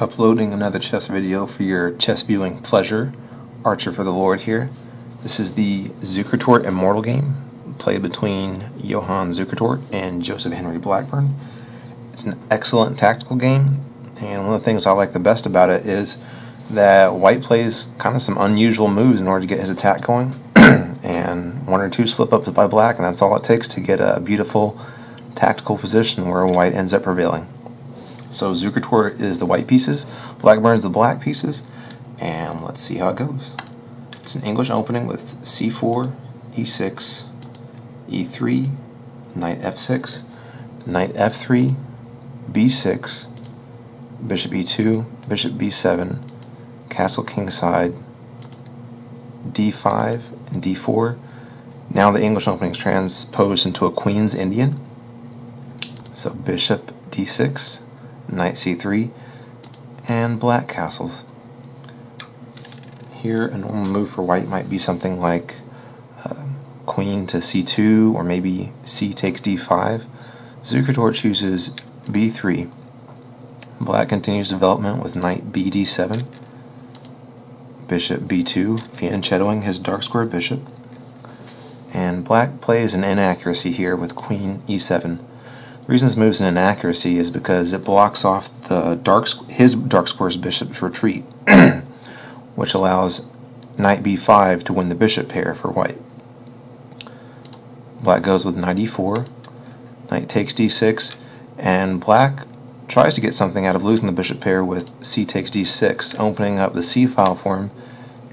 Uploading another chess video for your chess viewing pleasure. Archer for the Lord here. This is the Zukertort Immortal game, played between Johann Zukertort and Joseph Henry Blackburne. It's an excellent tactical game, and one of the things I like the best about it is that White plays kind of some unusual moves in order to get his attack going, and one or two slip-ups by Black, and that's all it takes to get a beautiful tactical position where White ends up prevailing. So Zukertort is the white pieces, Blackburne is the black pieces, and let's see how it goes. It's an English opening with c4, e6, e3, knight f6, knight f3, b6, bishop e2, bishop b7, castle kingside, d5, and d4. Now the English opening is transposed into a Queen's Indian. So bishop d6, knight c3, and black castles. Here a normal move for white might be something like queen to c2, or maybe c takes d5. Zukertort chooses b3. Black continues development with knight bd7, bishop b2, fianchettoing his dark square bishop, and black plays an inaccuracy here with queen e7. The reason this moves an inaccuracy is because it blocks off his dark square's bishop's retreat, which allows knight b5 to win the bishop pair for white. Black goes with knight e4, knight takes d6, and black tries to get something out of losing the bishop pair with c takes d6, opening up the c file for him,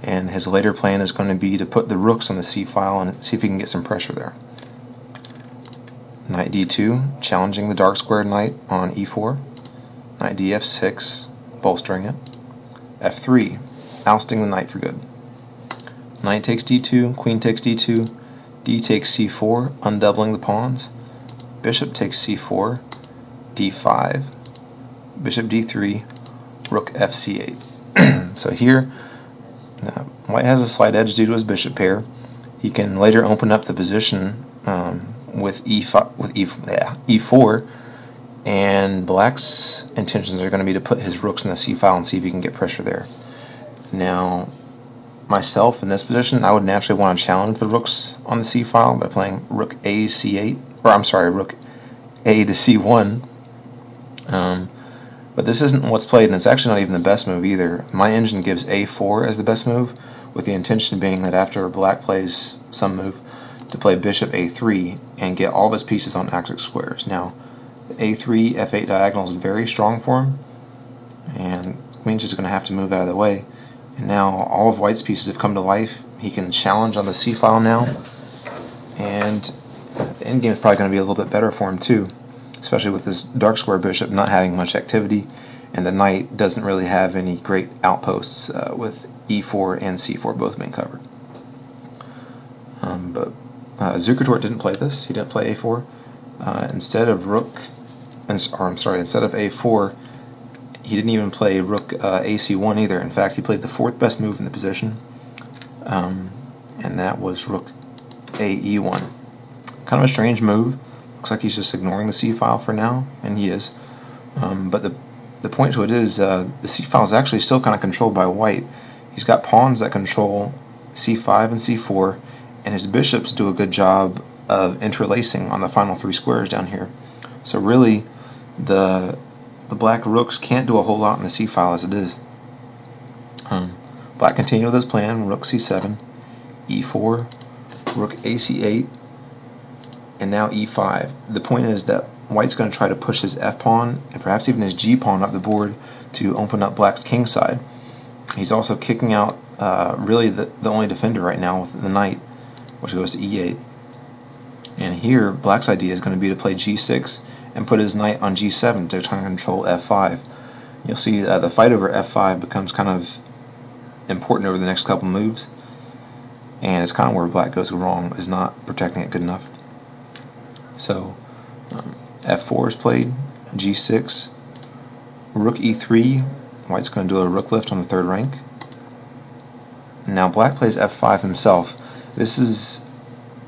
and his later plan is going to be to put the rooks on the c file and see if he can get some pressure there. Knight d2, challenging the dark squared knight on e4. Knight df6, bolstering it. f3, ousting the knight for good. Knight takes d2, queen takes d2, d takes c4, undoubling the pawns. Bishop takes c4, d5, bishop d3, rook fc8. So here, white has a slight edge due to his bishop pair. He can later open up the position with e4, and black's intentions are going to be to put his rooks in the c file and see if he can get pressure there. Now, myself in this position, I would naturally want to challenge the rooks on the c file by playing rook a c8, or I'm sorry, rook a to c1. But this isn't what's played, and it's actually not even the best move either. My engine gives a4 as the best move, with the intention being that after black plays some move, to play bishop a3 and get all of his pieces on active squares. Now, the a3, f8 diagonal is very strong for him, and queen's just going to have to move out of the way. And now all of white's pieces have come to life. He can challenge on the c file now, and the endgame is probably going to be a little bit better for him too, especially with this dark square bishop not having much activity, and the knight doesn't really have any great outposts with e4 and c4 both being covered. But Zukertort didn't play this. He didn't play a4. Instead of a4, he didn't even play rook ac1 either. In fact, he played the fourth best move in the position, and that was rook ae1. Kind of a strange move. Looks like he's just ignoring the c file for now, and he is. But the point to it is the c file is actually still kind of controlled by white. He's got pawns that control c5 and c4, and his bishops do a good job of interlacing on the final three squares down here. So really, the black rooks can't do a whole lot in the c file as it is. Black continued with his plan, rook c7, e4, rook ac8, and now e5. The point is that white's going to try to push his f pawn and perhaps even his g pawn up the board to open up black's king side. He's also kicking out really the only defender right now with the knight, which goes to e8. And here, black's idea is going to be to play g6 and put his knight on g7 to try and control f5. You'll see the fight over f5 becomes kind of important over the next couple moves, and it's kind of where black goes wrong, is not protecting it good enough. So f4 is played, g6, rook e3, white's going to do a rook lift on the third rank. Now black plays f5 himself. This is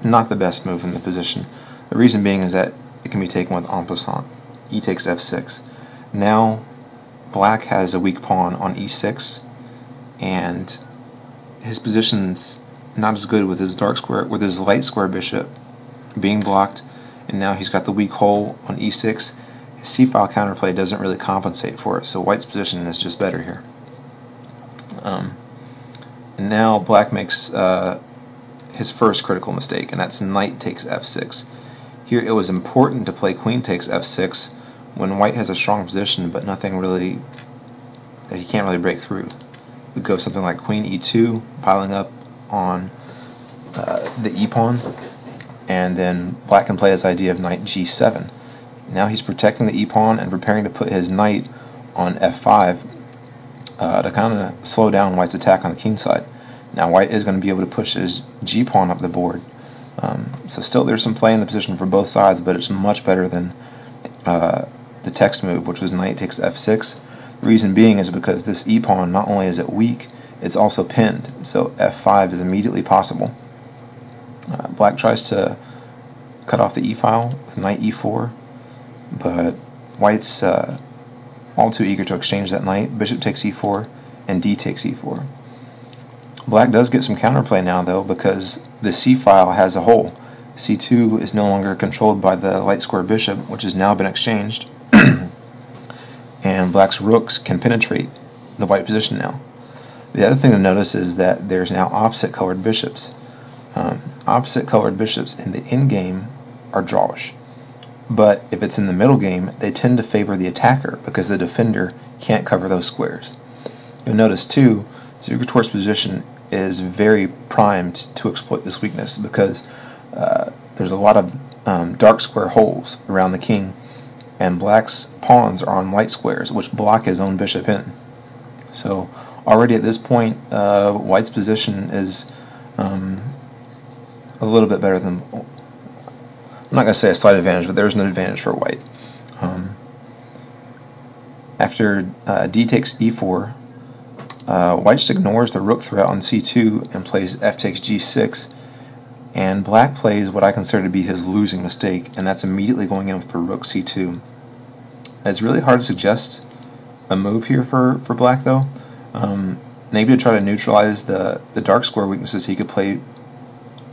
not the best move in the position. The reason being is that it can be taken with en passant. E takes f6. Now black has a weak pawn on e6, and his position's not as good with his light square bishop being blocked, and now he's got the weak hole on e6. His c-file counterplay doesn't really compensate for it, so white's position is just better here. And now black makes his first critical mistake, and that's knight takes f6. Here it was important to play queen takes f6 when white has a strong position, but nothing really that he can't really break through. We go something like queen e2, piling up on the e-pawn, and then black can play his idea of knight g7. Now he's protecting the e-pawn and preparing to put his knight on f5 to kind of slow down white's attack on the king side. Now white is going to be able to push his g-pawn up the board. So still there's some play in the position for both sides, but it's much better than the text move, which was knight takes f6. The reason being is because this e-pawn, not only is it weak, it's also pinned, so f5 is immediately possible. Black tries to cut off the e-file with knight e4, but white's all too eager to exchange that knight. Bishop takes e4, and d takes e4. Black does get some counterplay now, though, because the c-file has a hole. c2 is no longer controlled by the light square bishop, which has now been exchanged, and black's rooks can penetrate the white position now. The other thing to notice is that there's now opposite colored bishops. Opposite colored bishops in the endgame are drawish, but if it's in the middle game, they tend to favor the attacker because the defender can't cover those squares. You'll notice too, Zukertort's position is very primed to exploit this weakness because there's a lot of dark square holes around the king, and black's pawns are on light squares, which block his own bishop in. So already at this point, white's position is a little bit better than, I'm not going to say a slight advantage, but there's an advantage for white. After d takes e4, white just ignores the rook threat on c2 and plays f takes g6, and black plays what I consider to be his losing mistake, and that's immediately going in for rook c2. It's really hard to suggest a move here for black, though. Maybe to try to neutralize the dark square weaknesses, he could play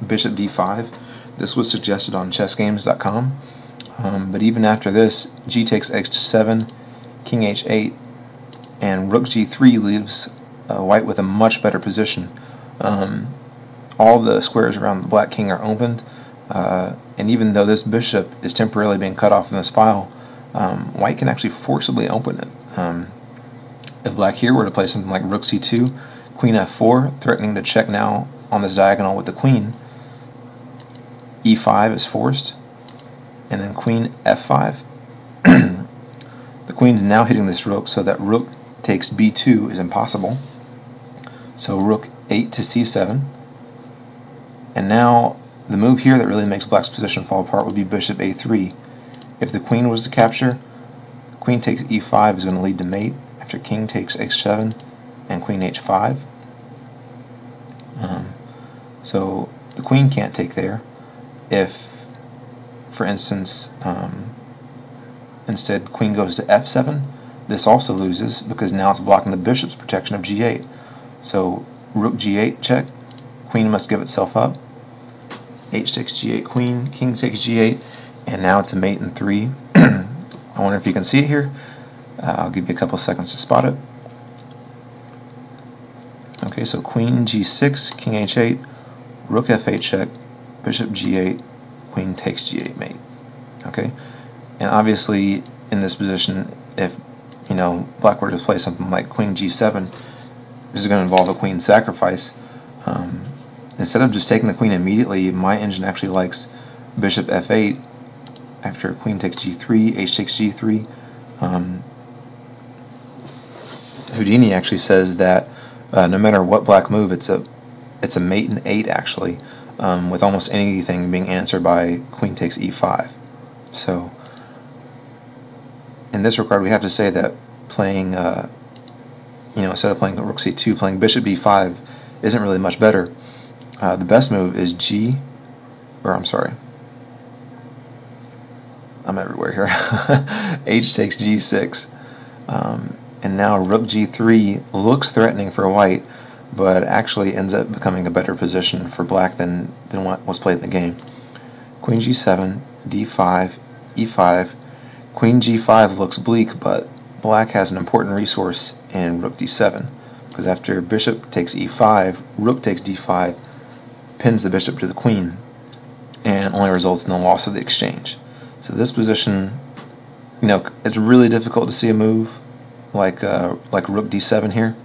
bishop d5. This was suggested on chessgames.com, but even after this, g takes h7, king h8, and rook g3 leaves white with a much better position. All the squares around the black king are opened, and even though this bishop is temporarily being cut off in this file, white can actually forcibly open it. If black here were to play something like rook c2, queen f4, threatening to check now on this diagonal with the queen, e5 is forced, and then queen f5. The queen is now hitting this rook, so that rook takes b2 is impossible. So rook 8 to c7. And now the move here that really makes black's position fall apart would be bishop a3. If the queen was to capture, queen takes e5 is going to lead to mate after king takes h7 and queen h5. So the queen can't take there. If, for instance, instead queen goes to f7, this also loses because now it's blocking the bishop's protection of g8. So rook g8 check, queen must give itself up, h takes g8 queen, king takes g8, and now it's a mate in 3. I wonder if you can see it here. I'll give you a couple seconds to spot it. Okay, so queen g6, king h8, rook f8 check, bishop g8, queen takes g8 mate. Okay, and obviously in this position, if black were to play something like queen g7, this is going to involve a queen sacrifice. Instead of just taking the queen immediately, my engine actually likes bishop f8 after queen takes g3, h takes g3. Houdini actually says that no matter what black move, it's a mate in 8 actually, with almost anything being answered by queen takes e5. So in this regard, we have to say that playing, instead of playing rook c2, playing bishop b5 isn't really much better. The best move is I'm everywhere here. h takes g6, and now rook g3 looks threatening for white, but actually ends up becoming a better position for black than what was played in the game. Queen g7, d5, e5. Queen g5 looks bleak, but black has an important resource in rook d7, because after bishop takes e5, rook takes d5, pins the bishop to the queen, and only results in the loss of the exchange. So this position, it's really difficult to see a move like rook d7 here,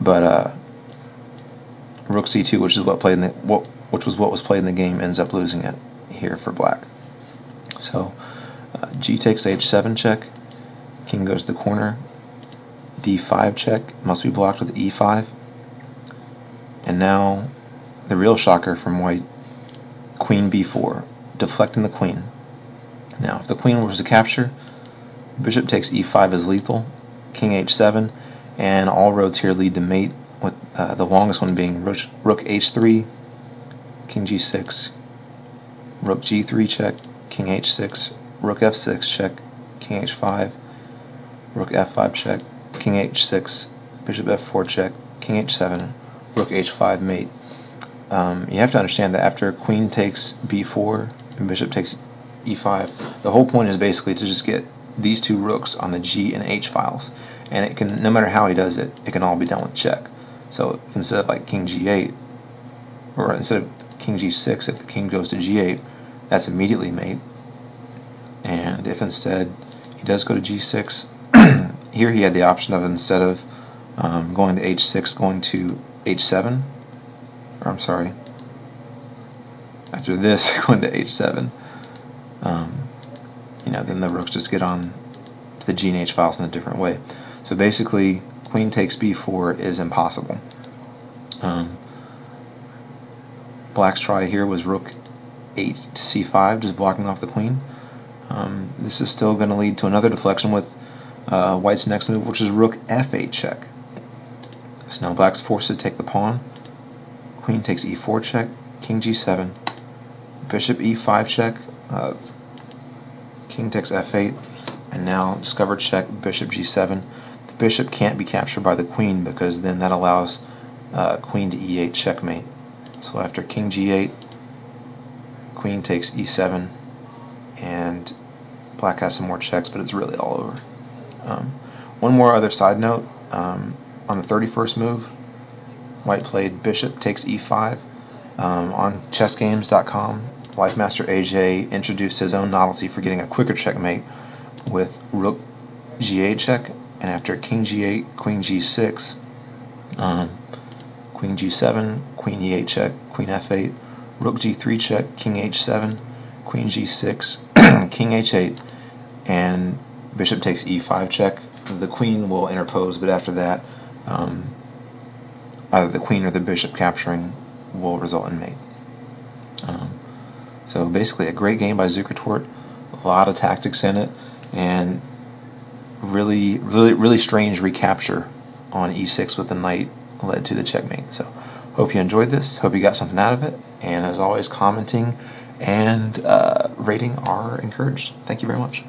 but rook c2, which was what was played in the game, ends up losing it here for black. So g takes h7 check, king goes to the corner, d5 check, must be blocked with e5, and now the real shocker from white, queen b4, deflecting the queen. Now if the queen was to capture, bishop takes e5 is lethal, king h7, and all roads here lead to mate, with the longest one being rook h3, king g6, rook g3 check, king h6, rook f6 check, king h5, rook f5 check, king h6, bishop f4 check, king h7, rook h5 mate. You have to understand that after queen takes b4 and bishop takes e5, the whole point is basically to just get these two rooks on the g and h files, and it can, no matter how he does it, it can all be done with check. So instead of like king g8, or instead of king g6, if the king goes to g8, that's immediately mate. And if instead he does go to g6, here he had the option of, instead of going to h6, going to h7, or I'm sorry, after this going to h7, then the rooks just get on to the g and h files in a different way. So basically, queen takes b4 is impossible. Black's try here was rook 8 to c5, just blocking off the queen. This is still going to lead to another deflection with white's next move, which is rook f8 check. So now black's forced to take the pawn. Queen takes e4 check, king g7, bishop e5 check, king takes f8, and now discovered check, bishop g7. The bishop can't be captured by the queen, because then that allows queen to e8 checkmate. So after king g8, queen takes e7, and black has some more checks, but it's really all over. One more other side note, on the 31st move, white played bishop takes e5. On chessgames.com, Lifemaster AJ introduced his own novelty for getting a quicker checkmate with rook g8 check, and after king g8, queen g6, queen g7, queen e8 check, queen f8, rook g3 check, king h7, queen g6, king h8, and bishop takes e5 check. The queen will interpose, but after that, either the queen or the bishop capturing will result in mate. So basically a great game by Zukertort, a lot of tactics in it, and really strange recapture on e6 with the knight led to the checkmate. So hope you enjoyed this, hope you got something out of it, and as always, commenting and rating are encouraged. Thank you very much.